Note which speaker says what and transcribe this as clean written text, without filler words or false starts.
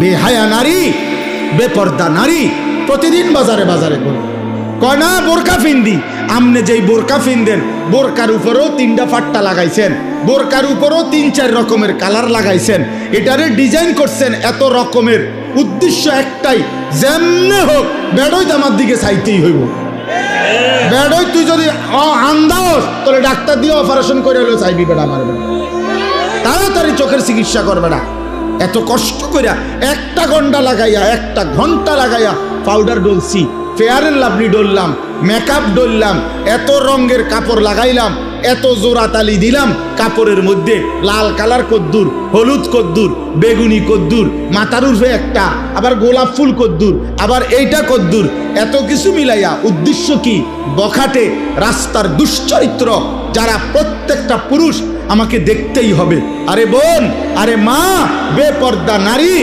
Speaker 1: বেহায়া নারী, বেপর্দা নারী প্রতিদিন বাজারে বাজারে করে কয় না বোরকা ফিন্দি। আমনে যেই বোরকা ফিনদেন বোরকার উপরেও 3টা ফাট্টা লাগাইছেন, বোরকার উপরেও 3-4 রকমের কালার লাগাইছেন, এটারে ডিজাইন করছেন এত রকমের, উদ্দেশ্য একটাই, যেমনে হোক বেড়ই আমার দিকে চাইতেই হইব। বেড়ই তুই যদি আন্দাস তোরে ডাক্তার দিয়ে অপারেশন করে হলেও চাইবি বেড়া আমার বেড়া, তাড়াতাড়ি চোখের চিকিৎসা করবে না। এত কষ্ট করিয়া 1 ঘন্টা লাগাইয়া পাউডার ডলছি, ফেয়ার এন্ড লাভলি ডললাম, মেকআপ ডললাম, এত রঙের কাপড় লাগাইলাম, এত জোড়া তালি দিলাম কাপড়ের মধ্যে, লাল কালার কদ্দুর, হলুদ কদ্দুর, বেগুনি কদ্দুর, মাথার উর্ফে একটা, আবার গোলাপ ফুল কদ্দুর, আবার এইটা কদ্দুর, এত কিছু মিলাইয়া উদ্দেশ্য কি? বখাটে রাস্তার দুশ্চরিত্র যারা প্রত্যেকটা পুরুষ আমাকে দেখতেই হবে। আরে বোন, আরে মা, বেপর্দা নারী